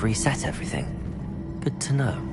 to reset everything. Good to know.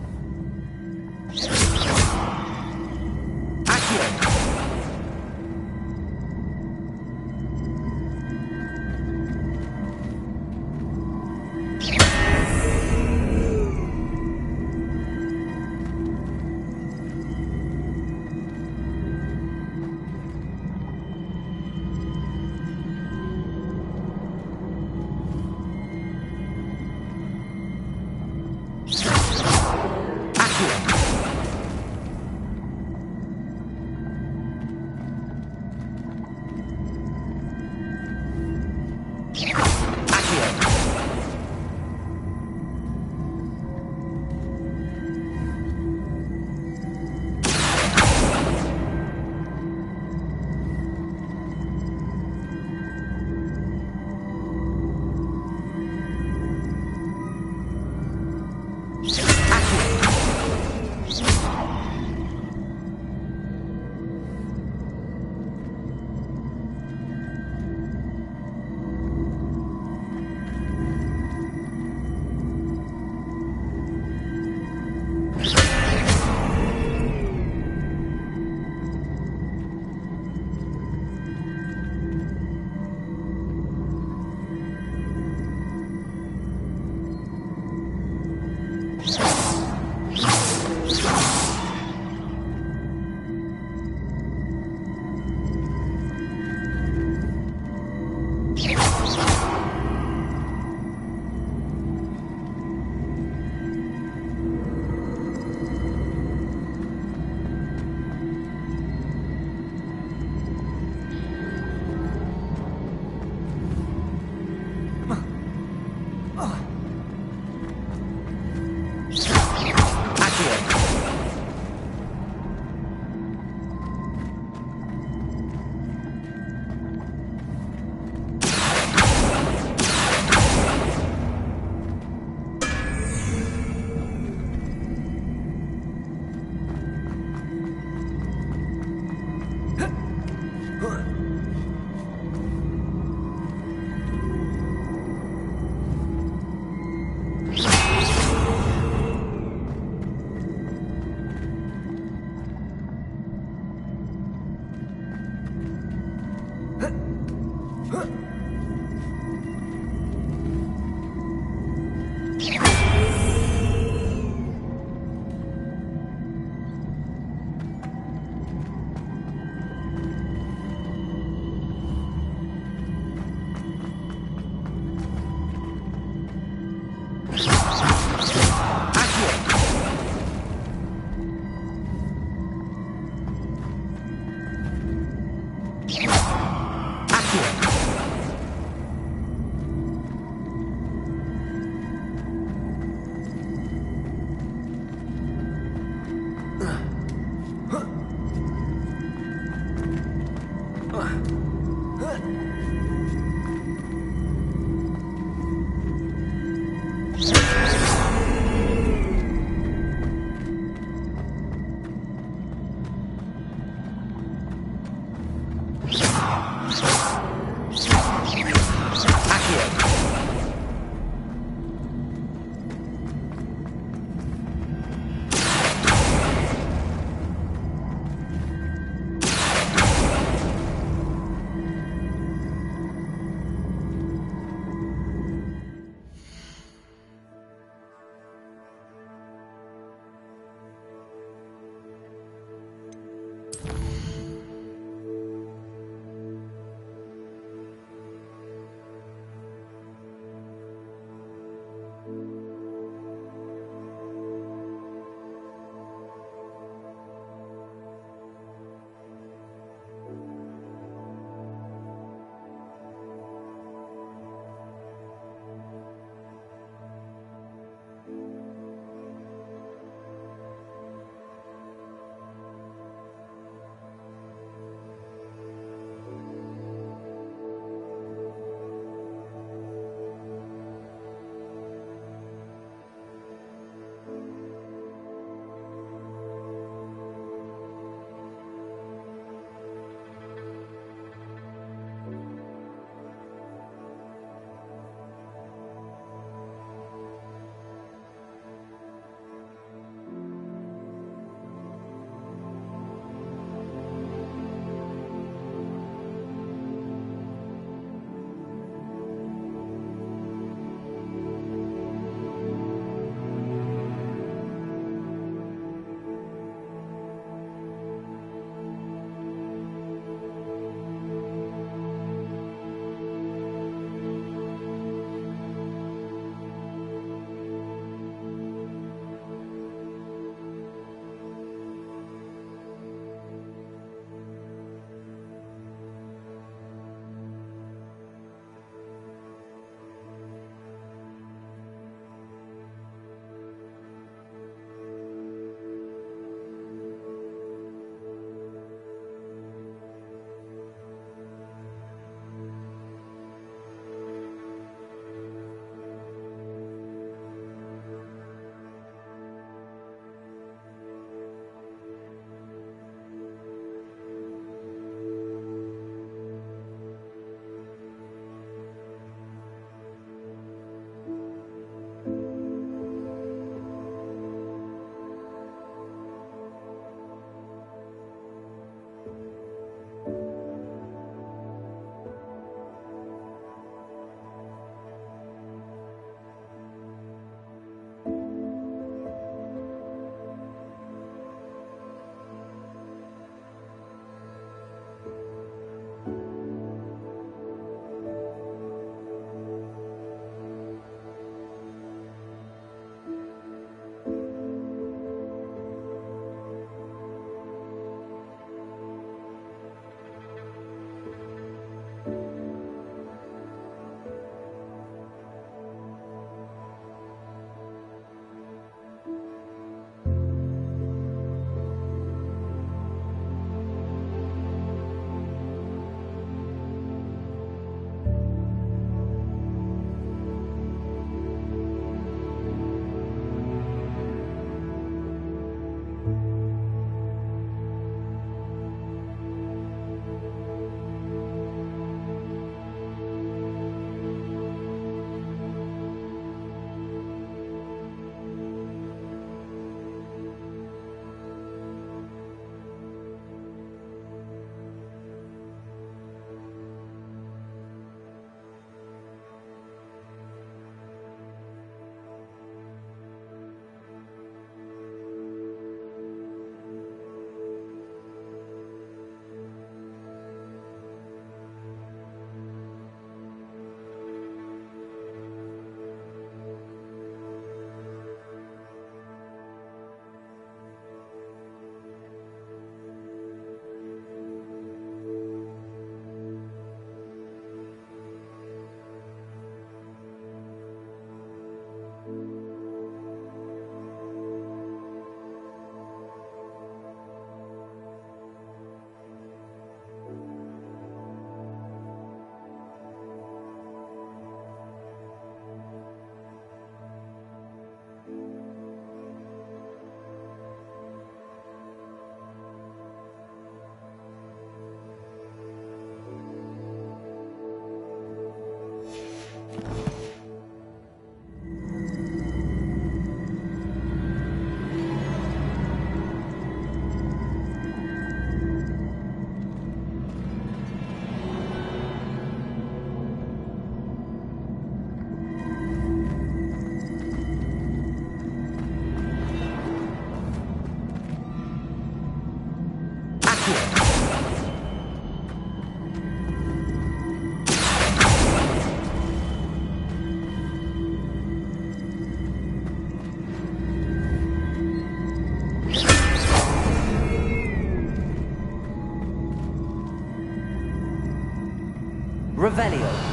Revelio.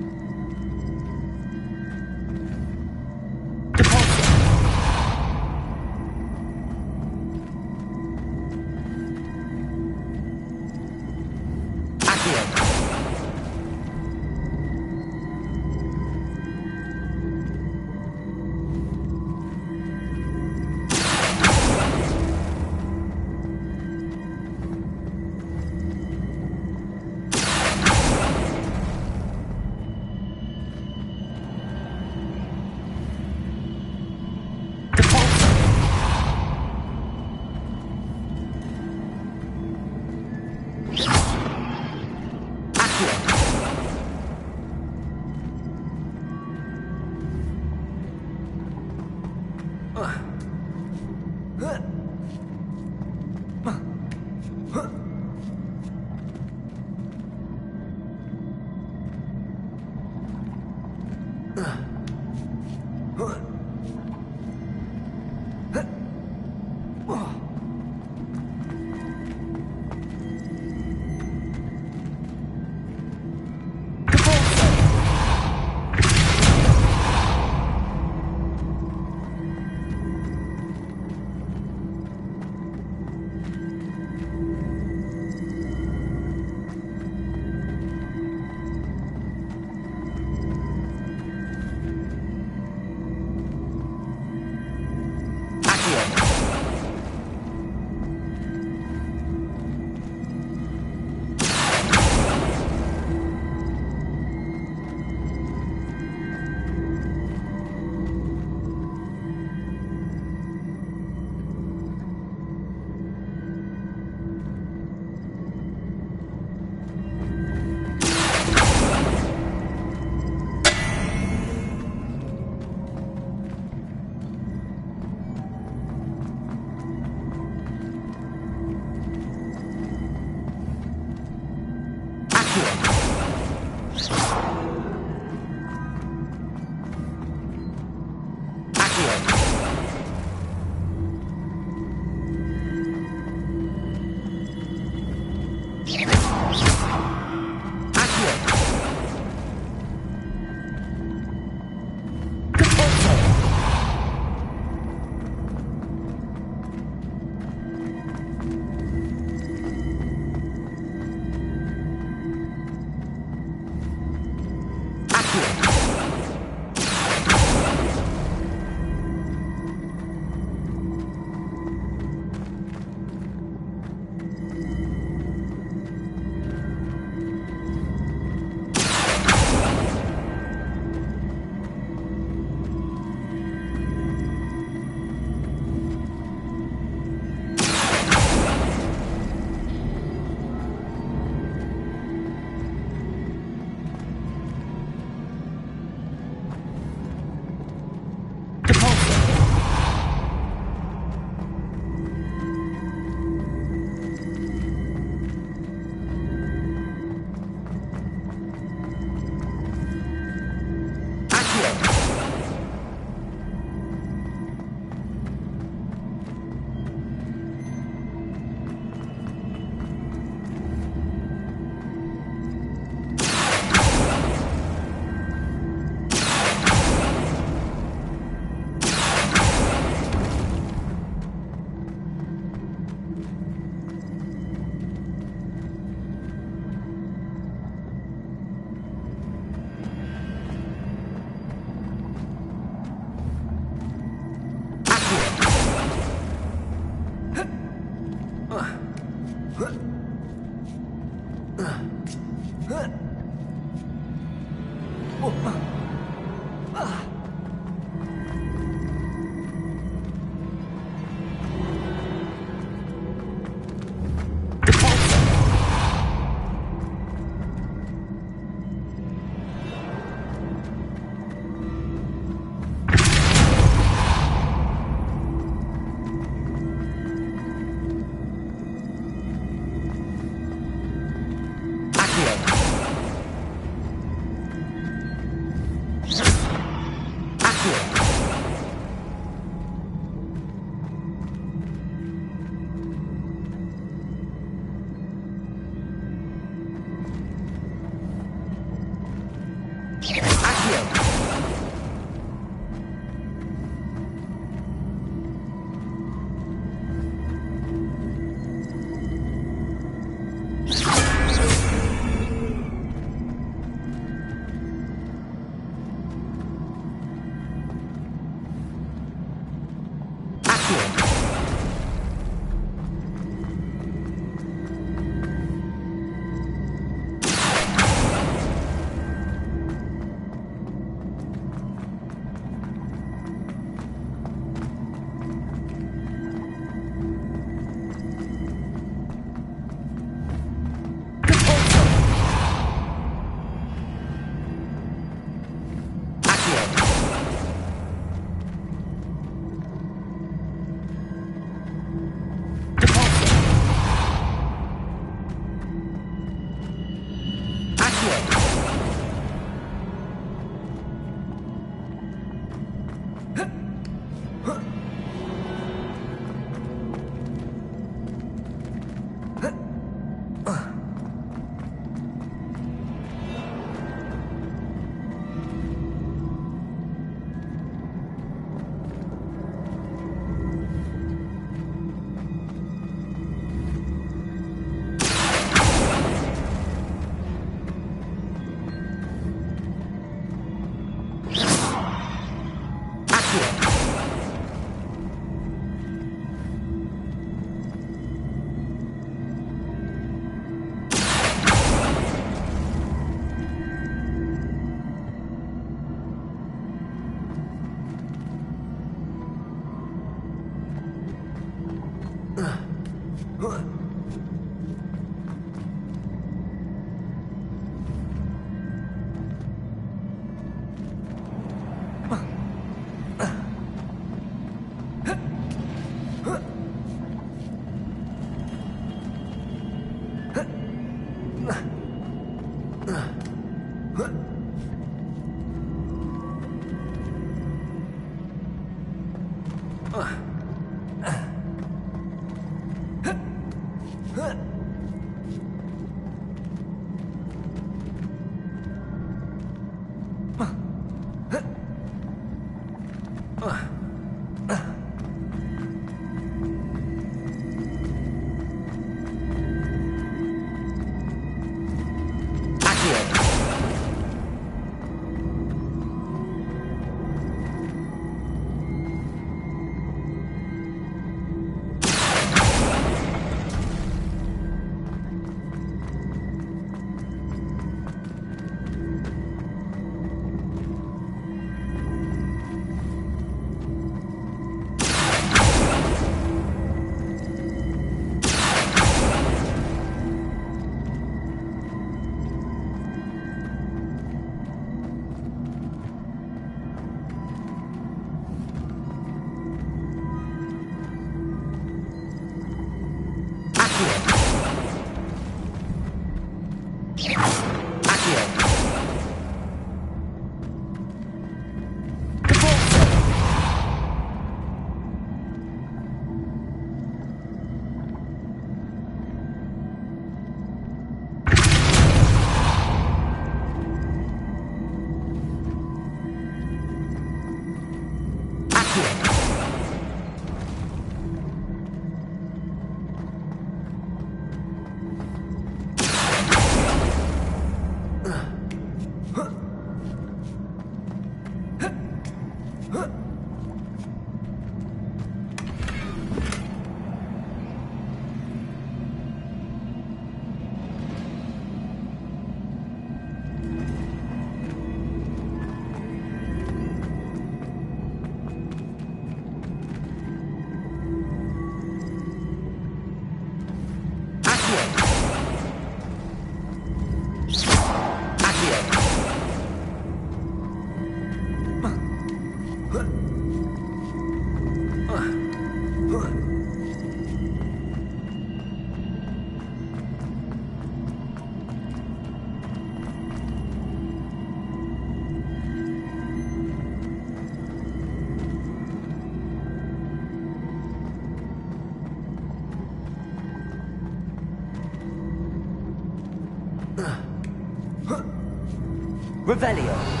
Revelio.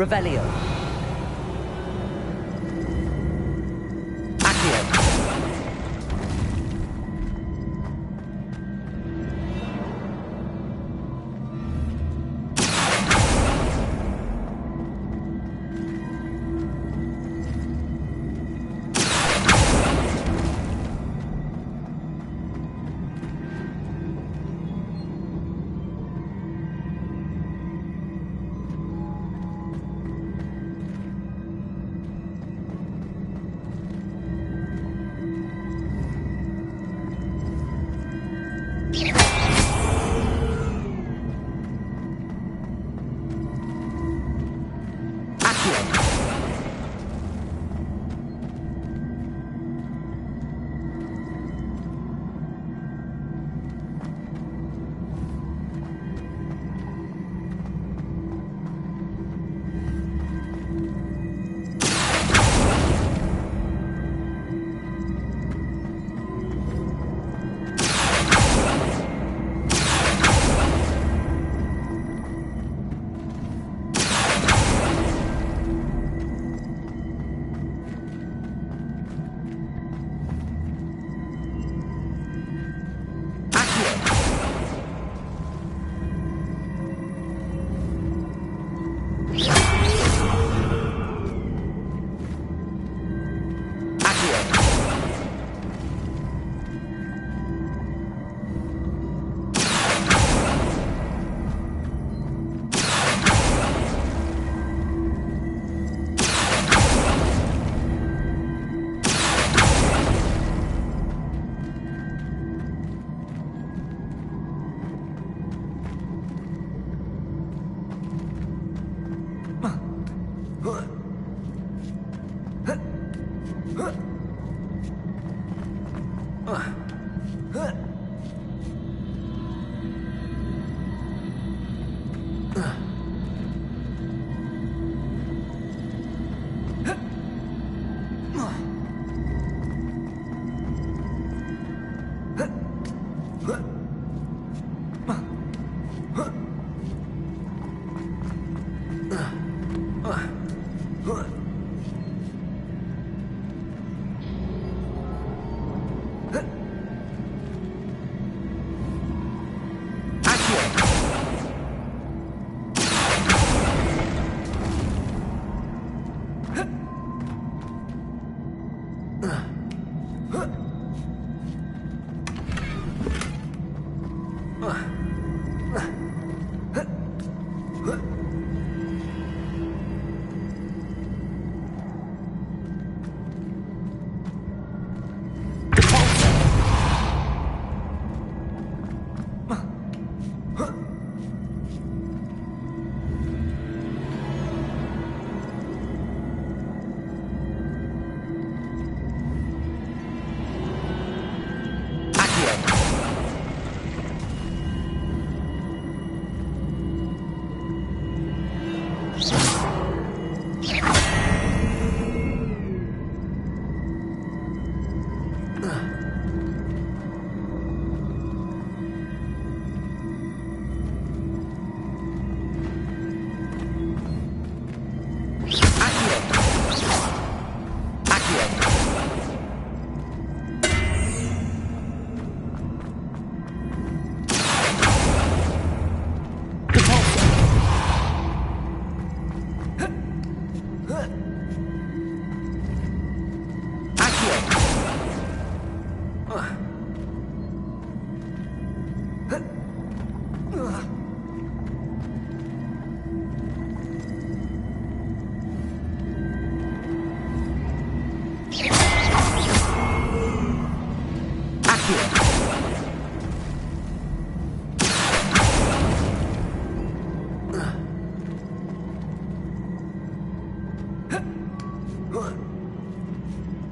Revelio.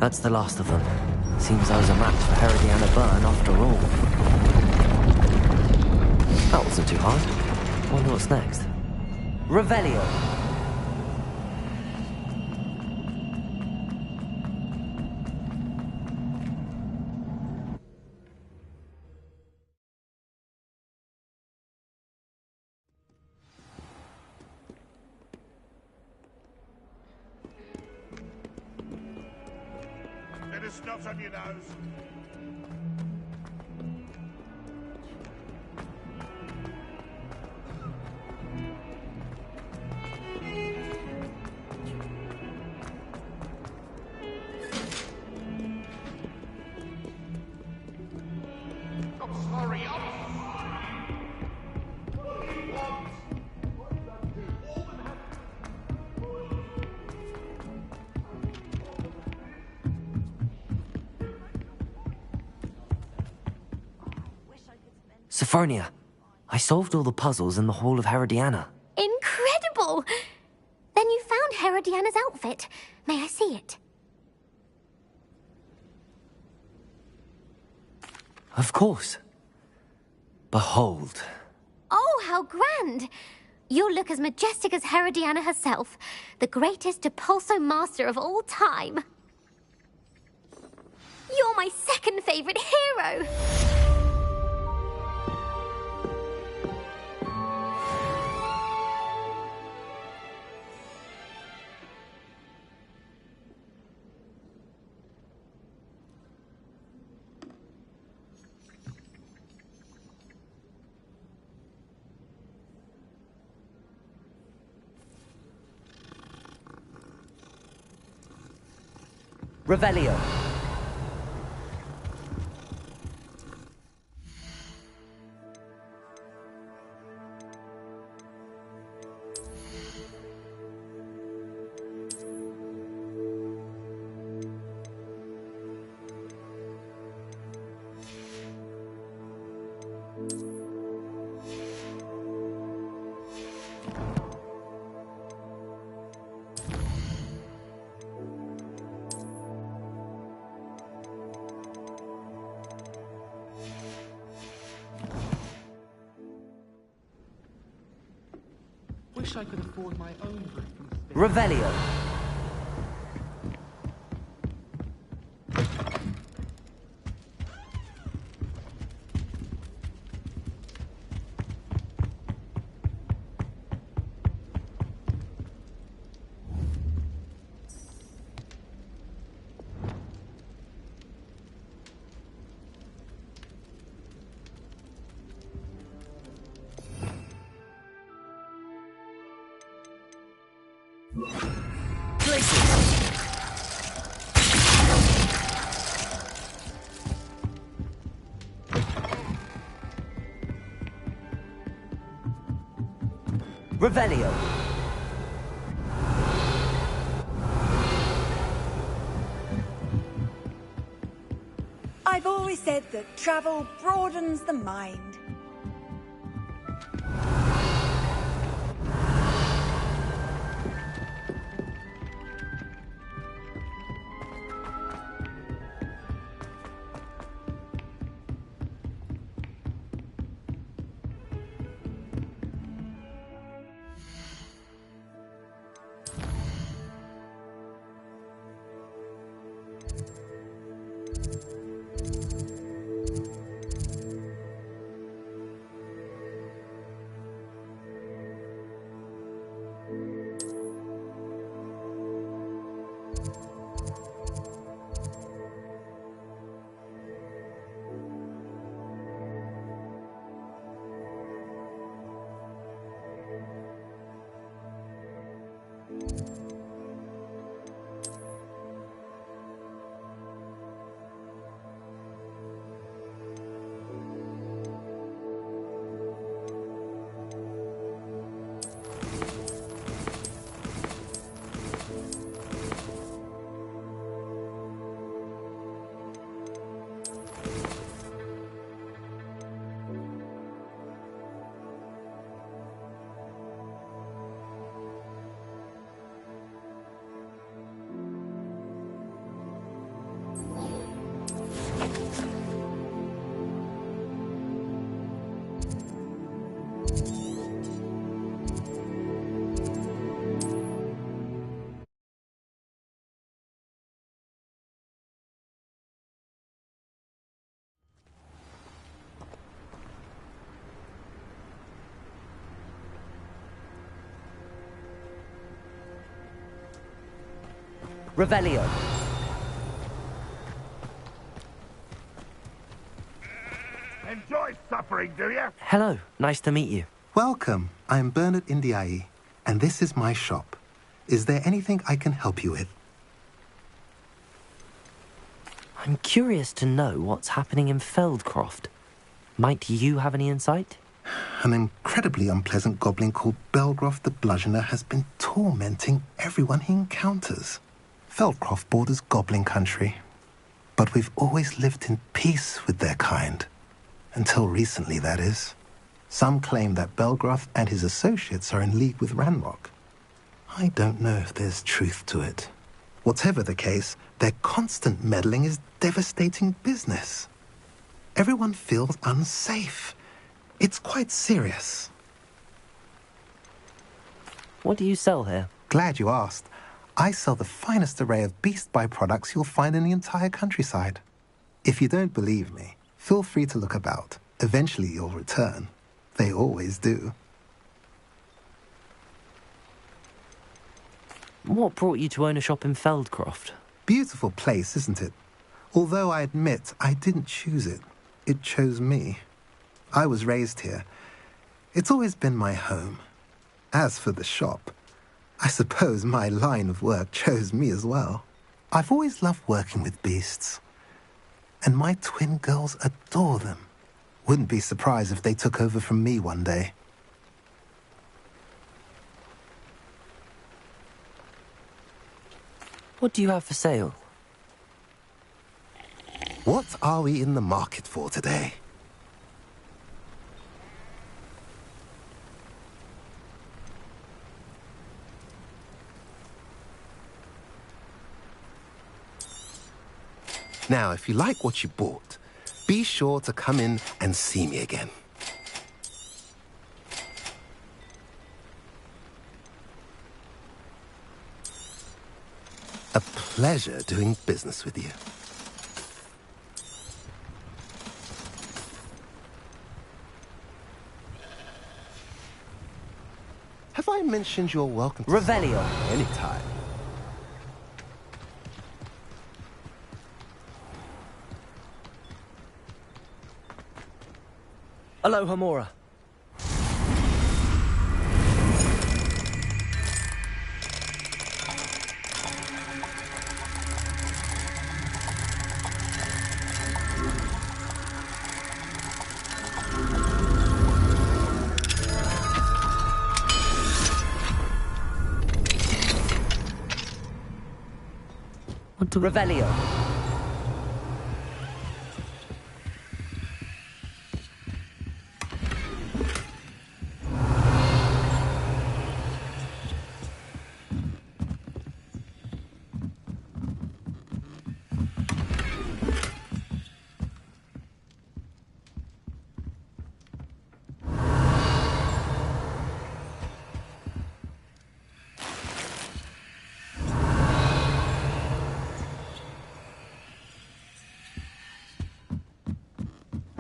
That's the last of them. Seems I was a match for Herodiana Byrne after all. That wasn't too hard. Wonder what's next. Revelio. Bit of snot on your nose. I'm sorry. Wish I could spend Sophronia, I solved all the puzzles in the Hall of Herodiana. Incredible! Then you found Herodiana's outfit. May I see it? Of course. Behold. Oh, how grand! You'll look as majestic as Herodiana herself, the greatest Depulso master of all time. You're my second favorite hero! Revelio. Wish I could afford my own brick from space. Revelio. Revelio. I've always said that travel broadens the mind. Revelio. Enjoy suffering, do you? Hello, nice to meet you. Welcome. I'm Bernard Indiai, and this is my shop. Is there anything I can help you with? I'm curious to know what's happening in Feldcroft. Might you have any insight? An incredibly unpleasant goblin called Belgroth the Bludgeoner has been tormenting everyone he encounters. Feldcroft borders goblin country, but we've always lived in peace with their kind. Until recently, that is. Some claim that Belgroth and his associates are in league with Ranrock. I don't know if there's truth to it. Whatever the case, their constant meddling is devastating business. Everyone feels unsafe. It's quite serious. What do you sell here? Glad you asked. I sell the finest array of beast byproducts you'll find in the entire countryside. If you don't believe me, feel free to look about. Eventually you'll return. They always do. What brought you to own a shop in Feldcroft? Beautiful place, isn't it? Although I admit I didn't choose it. It chose me. I was raised here. It's always been my home. As for the shop, I suppose my line of work chose me as well. I've always loved working with beasts. And my twin girls adore them. Wouldn't be surprised if they took over from me one day. What do you have for sale? What are we in the market for today? Now, if you like what you bought, be sure to come in and see me again. A pleasure doing business with you. Have I mentioned you're welcome to Revelio. anytime? Aloha Mora. Revelio.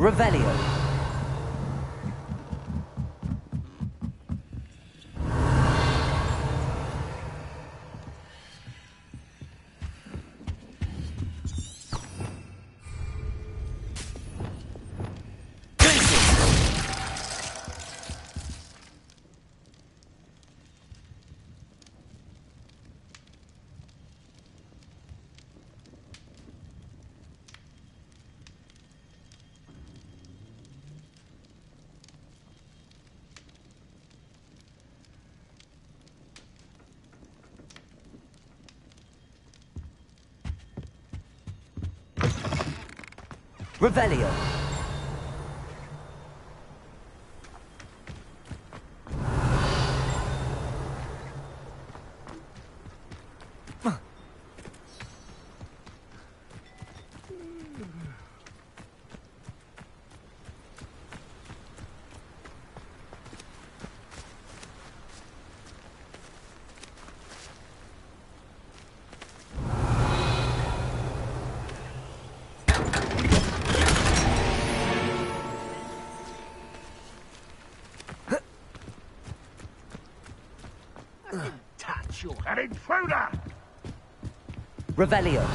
Revelio. Revelio. Touch you, an intruder! Revelio.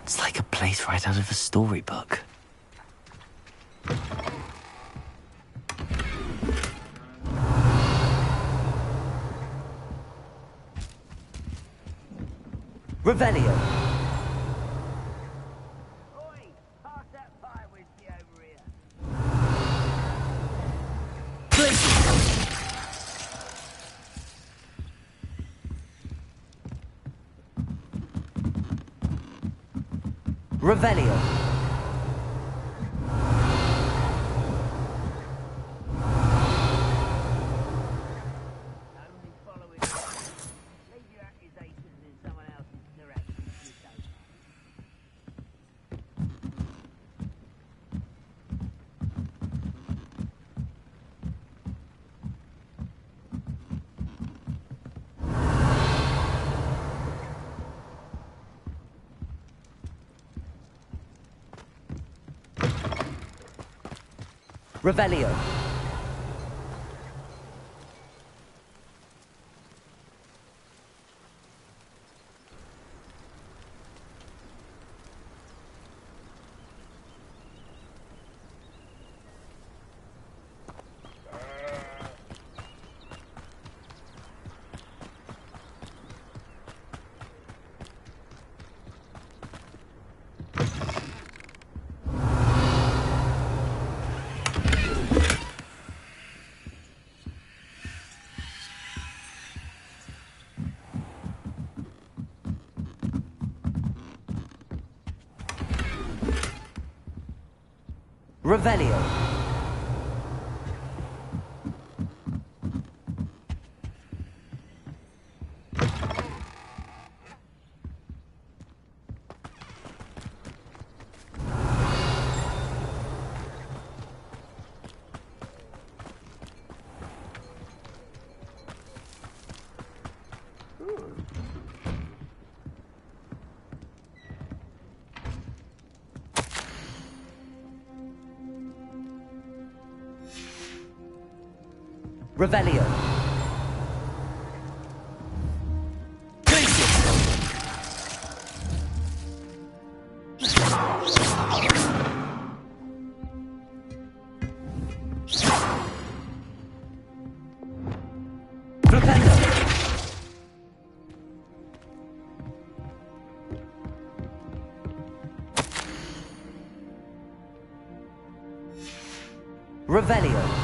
It's like a place right out of a storybook. Revelio. Revelio. Only follow it. Leave your accusations in someone else's direction if you don't mind. Revelio. Revelio. Revelio. Revelio.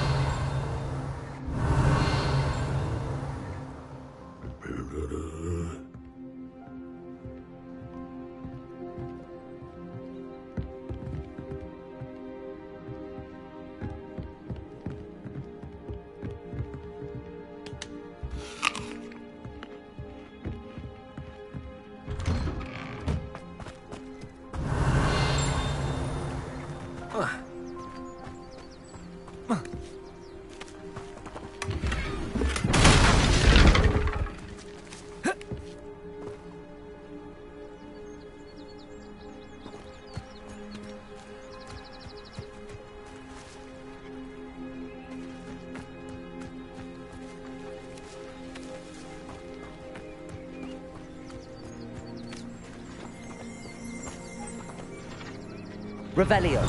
Revelio.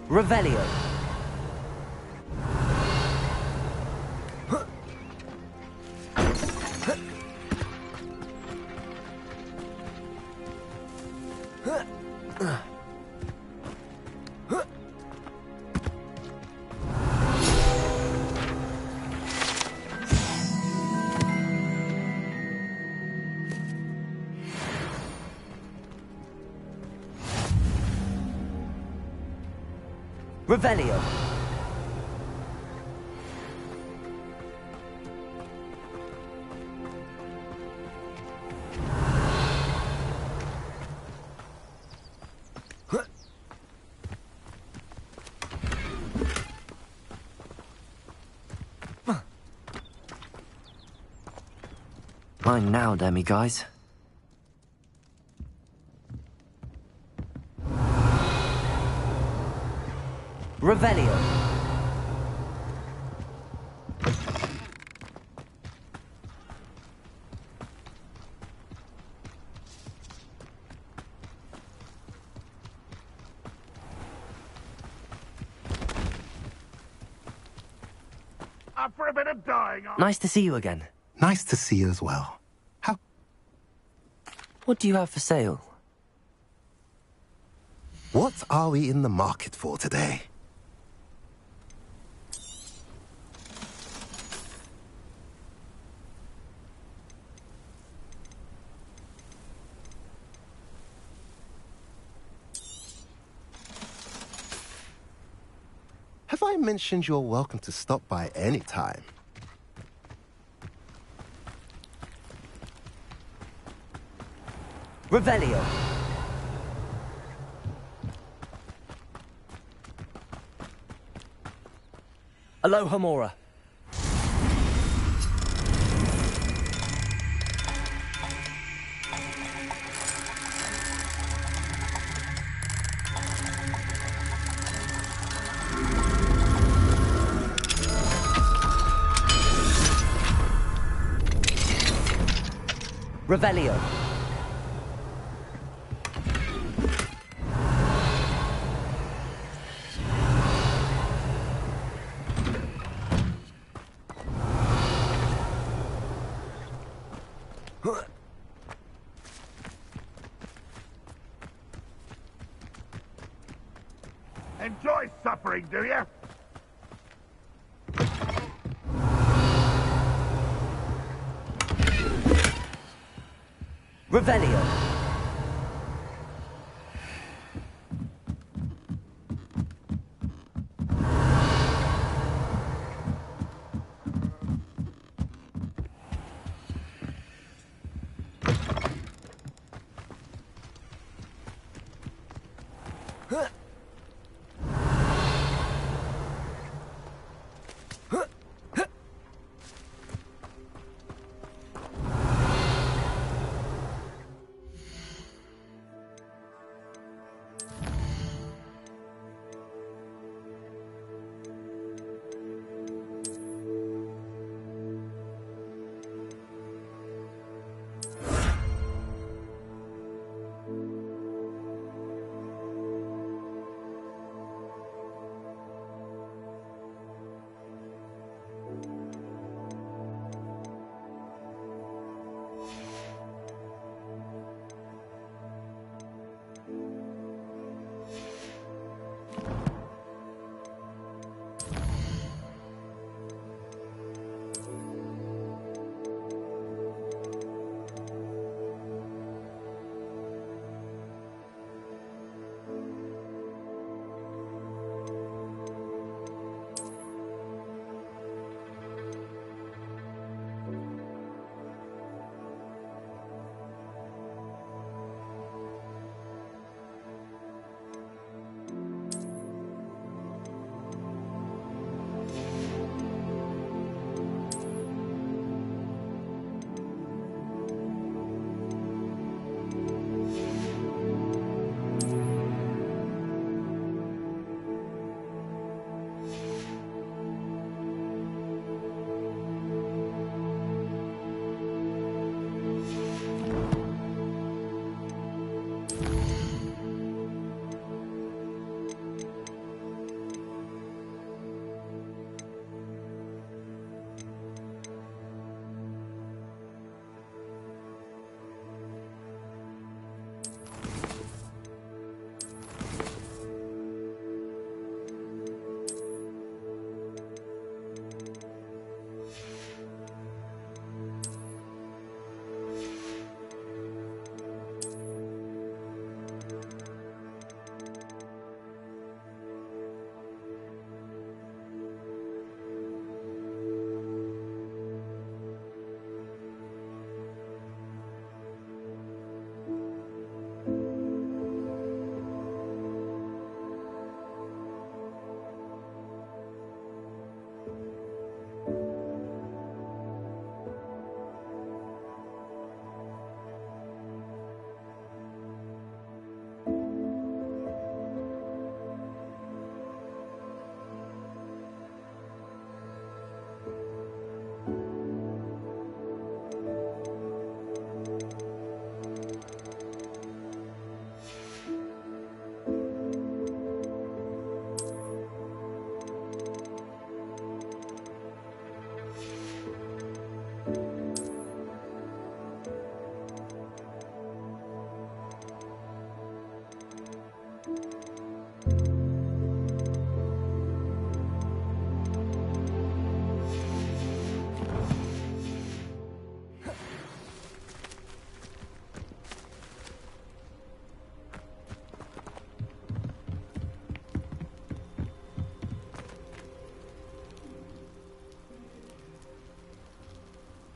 Revelio. Revelio. Mine now, demi guys. Revelio. Up for a bit of dying. Nice to see you again. Nice to see you as well. How... What do you have for sale? What are we in the market for today? Have I mentioned you're welcome to stop by any time? Revelio. Aloha Mora. Revelio. Enjoy suffering, do you? Revelio.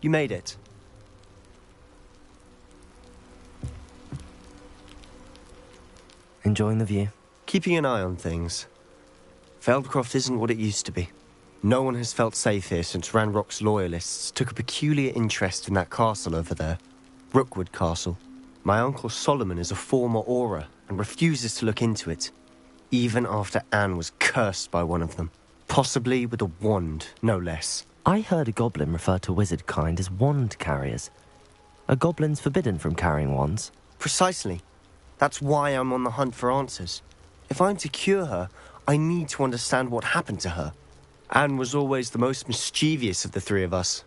You made it. Enjoying the view? Keeping an eye on things. Feldcroft isn't what it used to be. No one has felt safe here since Ranrock's loyalists took a peculiar interest in that castle over there. Rookwood Castle. My Uncle Solomon is a former Auror and refuses to look into it, even after Anne was cursed by one of them. Possibly with a wand, no less. I heard a goblin refer to wizard kind as wand carriers. Are goblins forbidden from carrying wands? Precisely. That's why I'm on the hunt for answers. If I'm to cure her, I need to understand what happened to her. Anne was always the most mischievous of the three of us.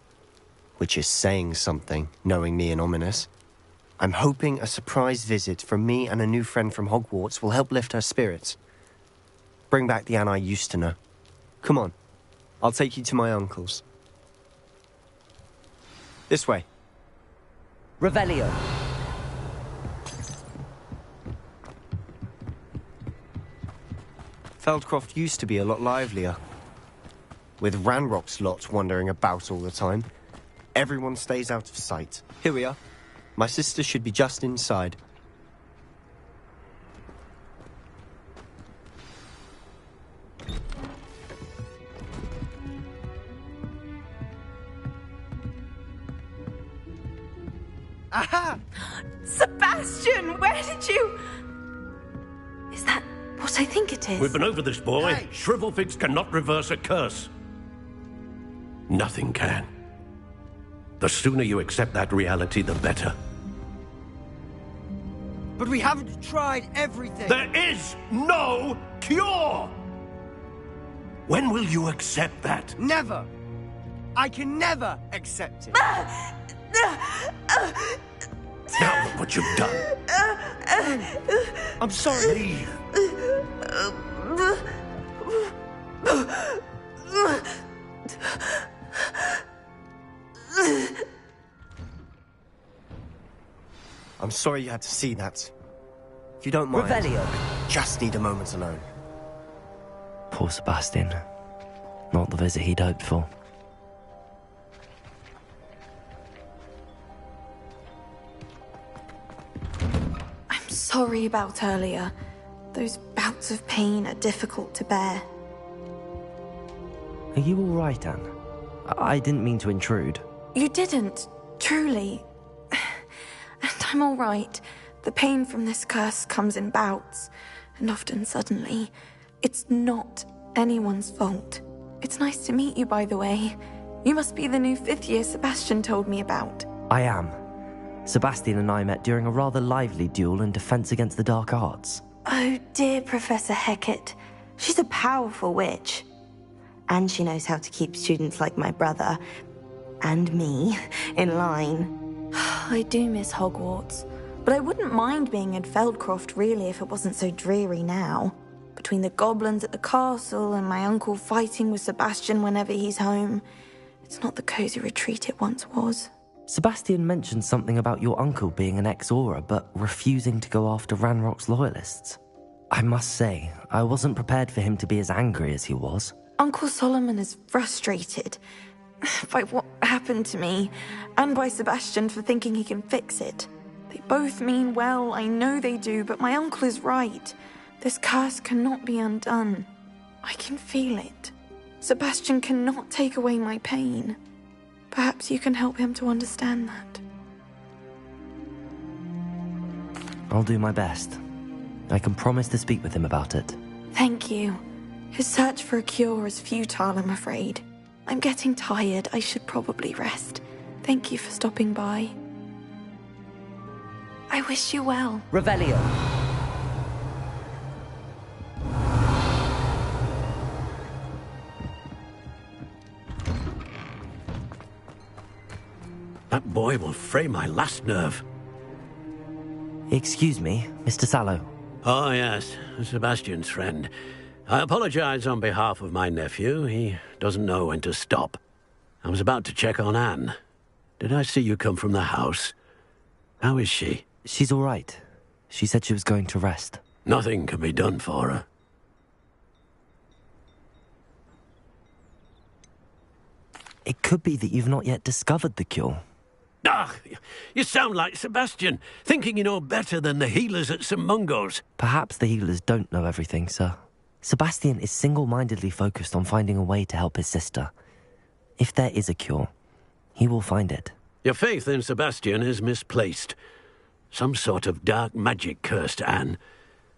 Which is saying something, knowing me and Ominous. I'm hoping a surprise visit from me and a new friend from Hogwarts will help lift her spirits. Bring back the Anne I used to know. Come on. I'll take you to my uncle's. This way. Revelio. Feldcroft used to be a lot livelier. With Ranrock's lot wandering about all the time, everyone stays out of sight. Here we are. My sister should be just inside. Aha! Sebastian, where did you... Is that what I think it is? We've been over this, boy. Hey. Shrivelfigs cannot reverse a curse. Nothing can. The sooner you accept that reality, the better. But we haven't tried everything. There is no cure! When will you accept that? Never. I can never accept it. Now look what you've done. I'm sorry. Leave. I'm sorry you had to see that. If you don't mind, Revelio. just need a moment alone. Poor Sebastian. Not the visit he'd hoped for. I'm sorry about earlier. Those bouts of pain are difficult to bear. Are you all right, Anne? I didn't mean to intrude. You didn't, truly. And I'm all right. The pain from this curse comes in bouts, and often suddenly. It's not anyone's fault. It's nice to meet you, by the way. You must be the new fifth year Sebastian told me about. I am. Sebastian and I met during a rather lively duel in Defense Against the Dark Arts. Oh, dear Professor Hecat. She's a powerful witch. And she knows how to keep students like my brother, and me, in line. I do miss Hogwarts, but I wouldn't mind being in Feldcroft, really, if it wasn't so dreary now. Between the goblins at the castle and my uncle fighting with Sebastian whenever he's home, it's not the cozy retreat it once was. Sebastian mentioned something about your uncle being an ex-Auror, but refusing to go after Ranrock's loyalists. I must say, I wasn't prepared for him to be as angry as he was. Uncle Solomon is frustrated by what happened to me, and by Sebastian for thinking he can fix it. They both mean well, I know they do, but my uncle is right. This curse cannot be undone. I can feel it. Sebastian cannot take away my pain. Perhaps you can help him to understand that. I'll do my best. I can promise to speak with him about it. Thank you. His search for a cure is futile, I'm afraid. I'm getting tired. I should probably rest. Thank you for stopping by. I wish you well. Revelio. That boy will fray my last nerve. Excuse me, Mr. Sallow. Oh, yes, Sebastian's friend. I apologize on behalf of my nephew. He doesn't know when to stop. I was about to check on Anne. Did I see you come from the house? How is she? She's all right. She said she was going to rest. Nothing can be done for her. It could be that you've not yet discovered the cure. Ah, you sound like Sebastian, thinking you know better than the healers at St. Mungo's. Perhaps the healers don't know everything, sir. Sebastian is single-mindedly focused on finding a way to help his sister. If there is a cure, he will find it. Your faith in Sebastian is misplaced. Some sort of dark magic cursed Anne,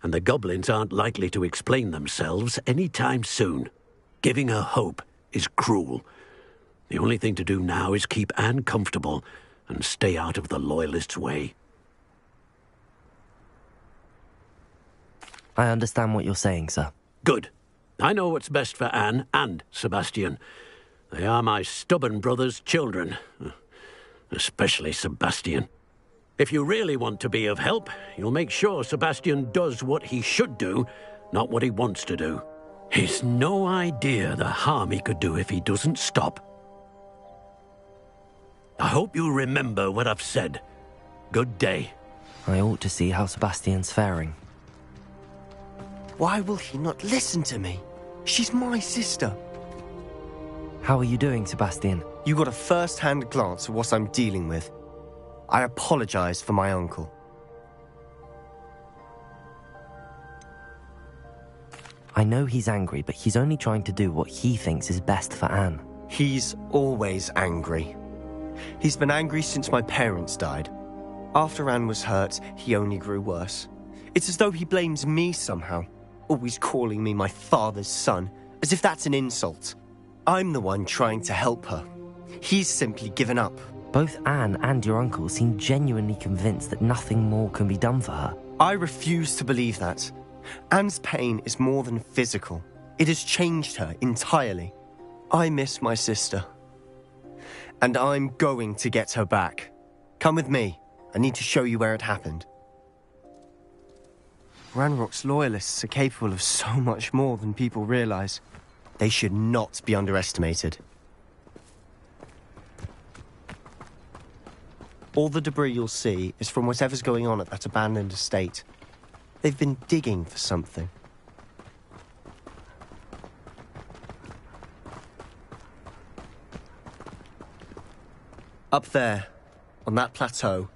and the goblins aren't likely to explain themselves any time soon. Giving her hope is cruel. The only thing to do now is keep Anne comfortable and stay out of the Loyalists' way. I understand what you're saying, sir. Good. I know what's best for Anne and Sebastian. They are my stubborn brother's children. Especially Sebastian. If you really want to be of help, you'll make sure Sebastian does what he should do, not what he wants to do. He's no idea the harm he could do if he doesn't stop. I hope you'll remember what I've said. Good day. I ought to see how Sebastian's faring. Why will he not listen to me? She's my sister. How are you doing, Sebastian? You got a first-hand glance at what I'm dealing with. I apologize for my uncle. I know he's angry, but he's only trying to do what he thinks is best for Anne. He's always angry. He's been angry since my parents died. After Anne was hurt, he only grew worse. It's as though he blames me somehow, always calling me my father's son, as if that's an insult. I'm the one trying to help her. He's simply given up. Both Anne and your uncle seem genuinely convinced that nothing more can be done for her. I refuse to believe that. Anne's pain is more than physical. It has changed her entirely. I miss my sister. And I'm going to get her back. Come with me. I need to show you where it happened. Ranrock's Loyalists are capable of so much more than people realize. They should not be underestimated. All the debris you'll see is from whatever's going on at that abandoned estate. They've been digging for something. Up there, on that plateau,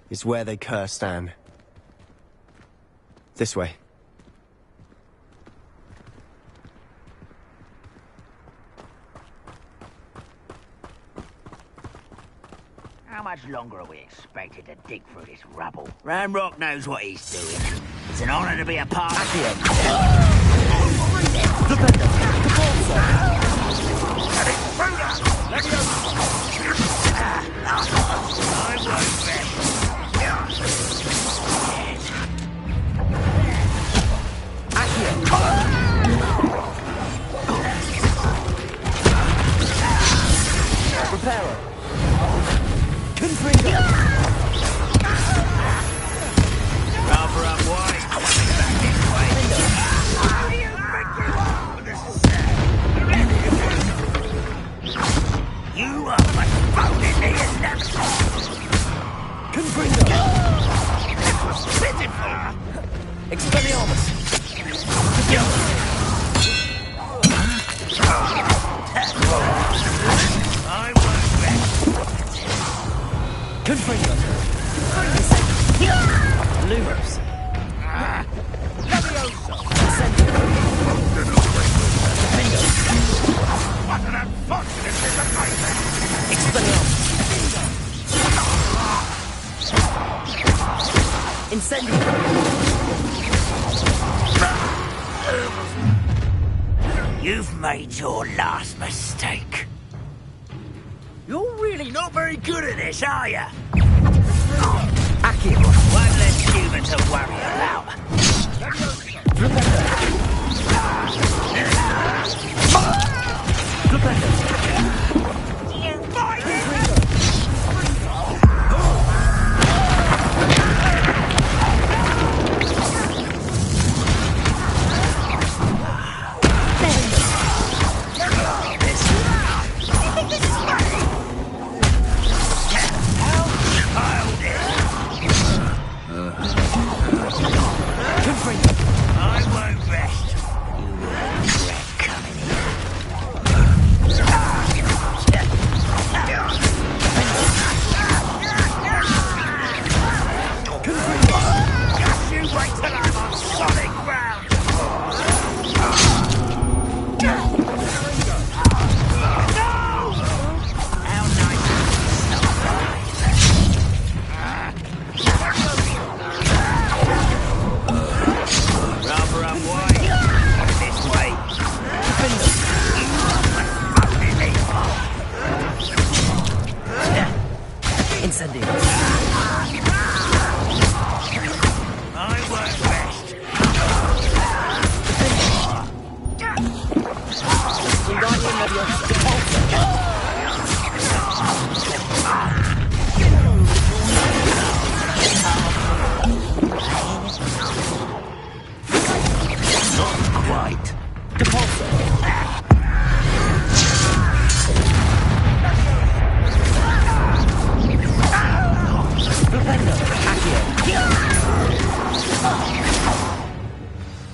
is where they cursed Anne. This way. How much longer are we expected to dig through this rubble? Ranrock knows what he's doing. It's an honor to be a part of it. You've made your last mistake. You're really not very good at this, are you? One less human to worry about. I won't rest. You will regret coming here.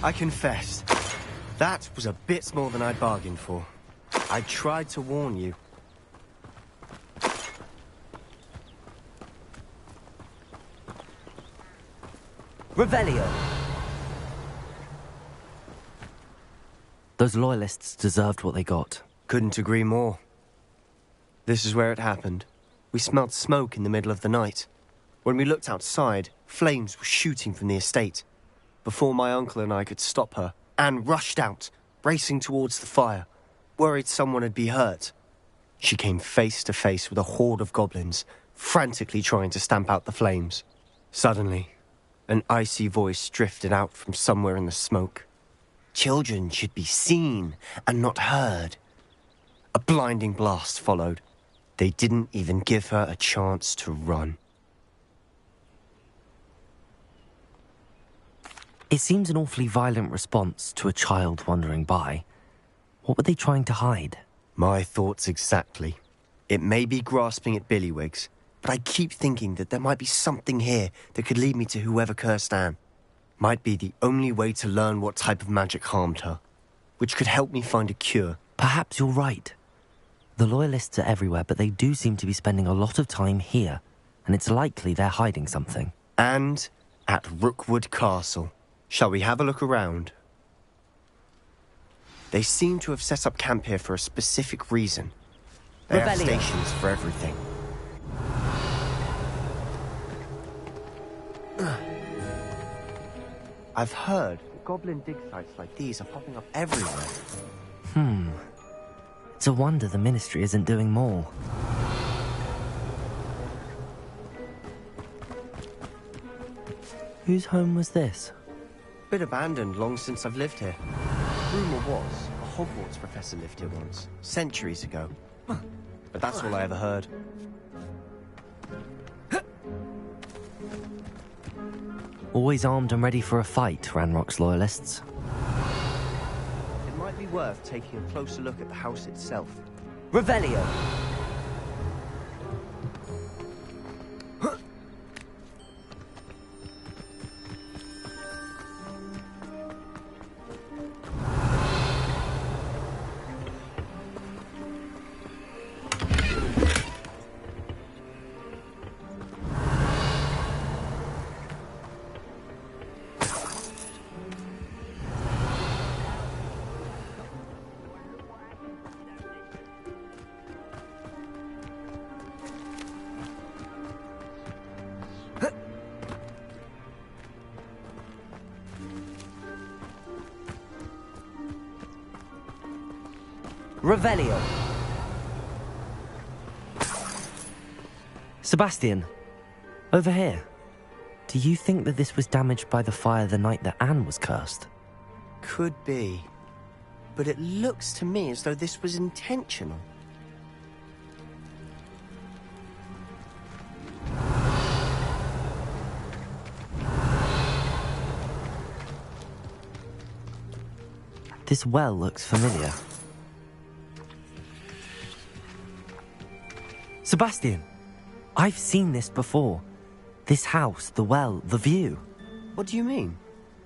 I confess, that was a bit more than I'd bargained for. I tried to warn you. Revelio! Those loyalists deserved what they got. Couldn't agree more. This is where it happened. We smelled smoke in the middle of the night. When we looked outside, flames were shooting from the estate. Before my uncle and I could stop her, Anne rushed out, racing towards the fire, worried someone had been hurt. She came face to face with a horde of goblins, frantically trying to stamp out the flames. Suddenly, an icy voice drifted out from somewhere in the smoke. Children should be seen and not heard. A blinding blast followed. They didn't even give her a chance to run. It seems an awfully violent response to a child wandering by. What were they trying to hide? My thoughts exactly. It may be grasping at billywhigs, but I keep thinking that there might be something here that could lead me to whoever cursed Anne. Might be the only way to learn what type of magic harmed her, which could help me find a cure. Perhaps you're right. The Loyalists are everywhere, but they do seem to be spending a lot of time here, and it's likely they're hiding something. And at Rookwood Castle. Shall we have a look around? They seem to have set up camp here for a specific reason. They have stations for everything. I've heard that goblin dig sites like these are popping up everywhere. It's a wonder the Ministry isn't doing more. Whose home was this? Bit abandoned long since I've lived here. Rumour was, a Hogwarts professor lived here once, centuries ago. But that's all I ever heard. Always armed and ready for a fight, Ranrock's Loyalists. It might be worth taking a closer look at the house itself. Revelio! Revelio. Sebastian, over here. Do you think that this was damaged by the fire the night that Anne was cursed? Could be. But it looks to me as though this was intentional. This well looks familiar. Sebastian, I've seen this before. This house, the well, the view. What do you mean?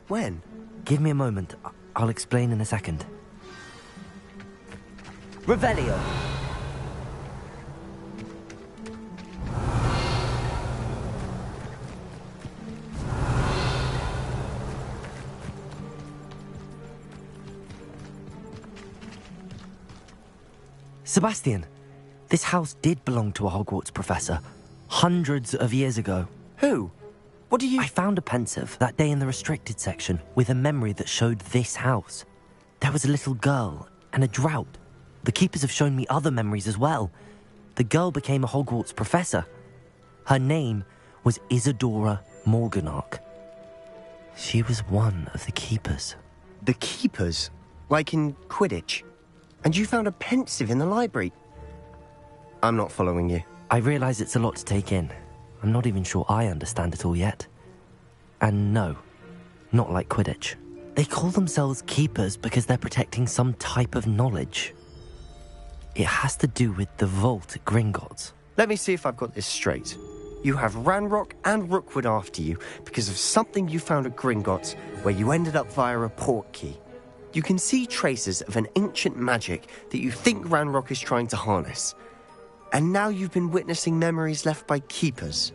When? Give me a moment. I'll explain in a second. Revelio. Sebastian, this house did belong to a Hogwarts professor, hundreds of years ago. Who? What do you... I found a pensive that day in the restricted section with a memory that showed this house. There was a little girl and a drought. The keepers have shown me other memories as well. The girl became a Hogwarts professor. Her name was Isadora Morganach. She was one of the keepers. The keepers? Like in Quidditch? And you found a pensive in the library? I'm not following you. I realise it's a lot to take in. I'm not even sure I understand it all yet. And no, not like Quidditch. They call themselves keepers because they're protecting some type of knowledge. It has to do with the vault at Gringotts. Let me see if I've got this straight. you have Ranrock and Rookwood after you because of something you found at Gringotts, where you ended up via a port key. You can see traces of an ancient magic that you think Ranrock is trying to harness. And now you've been witnessing memories left by keepers.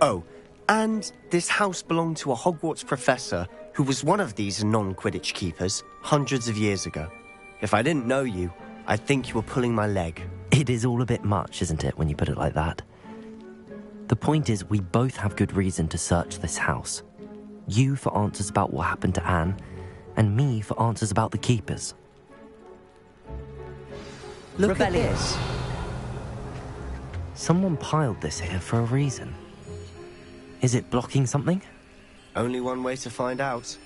Oh, and this house belonged to a Hogwarts professor who was one of these non-Quidditch keepers hundreds of years ago. If I didn't know you, I'd think you were pulling my leg. It is all a bit much, isn't it, when you put it like that? The point is, we both have good reason to search this house. You for answers about what happened to Anne, and me for answers about the keepers. Look at this. Someone piled this here for a reason. Is it blocking something? Only one way to find out.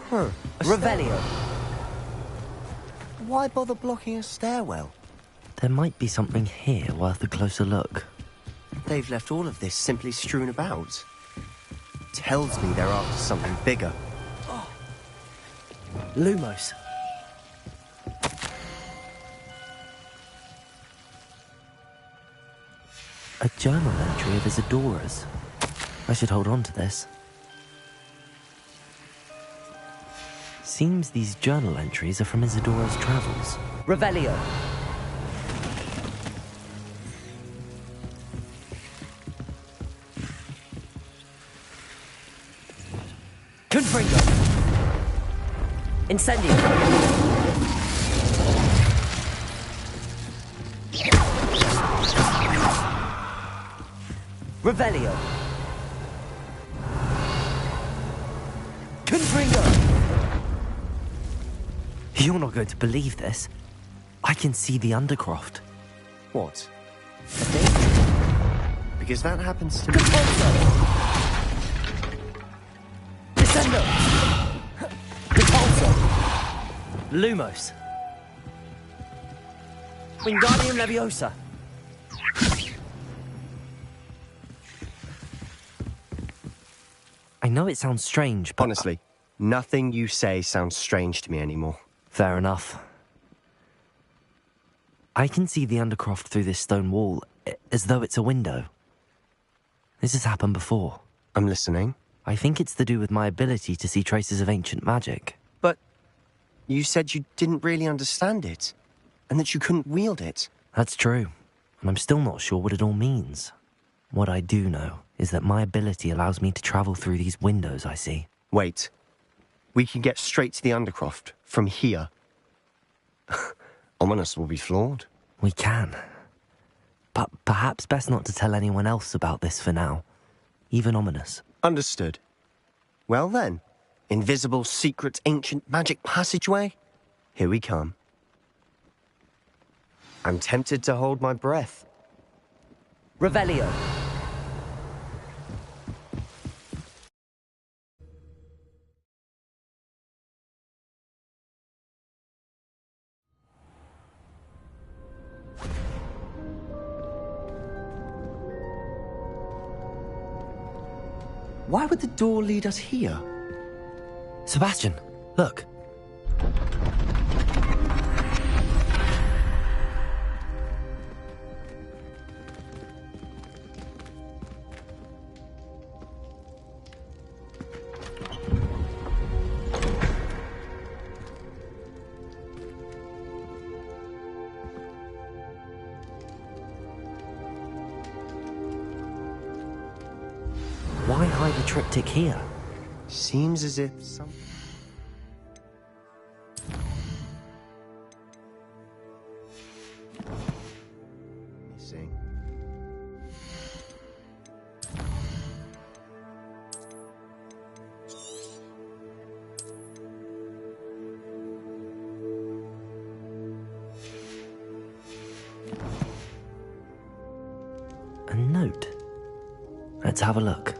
Huh. Revelio. Why bother blocking a stairwell? There might be something here worth a closer look. They've left all of this simply strewn about. Tells me they're after something bigger. Lumos. A journal entry of Isadora's. I should hold on to this. Seems these journal entries are from Isadora's travels. Revelio. Confringo. Incendio. Revelio. Confringo. You're not going to believe this. I can see the Undercroft. What? A danger? Because that happens to me. Descendo. Repulsor. Lumos. Wingardium Leviosa. I know it sounds strange, but... Honestly, nothing you say sounds strange to me anymore. Fair enough. I can see the Undercroft through this stone wall, as though it's a window. This has happened before. I'm listening. I think it's to do with my ability to see traces of ancient magic. But you said you didn't really understand it, and that you couldn't wield it. That's true, and I'm still not sure what it all means. What I do know is that my ability allows me to travel through these windows I see. Wait. We can get straight to the Undercroft from here. Ominous will be flawed. We can. But perhaps best not to tell anyone else about this for now. Even Ominous. Understood. Well then, invisible, secret, ancient magic passageway? Here we come. I'm tempted to hold my breath. Revelio. Why would the door lead us here? Sebastian, look. Why hide a triptych here? Seems as if some... Missing. A note. Let's have a look.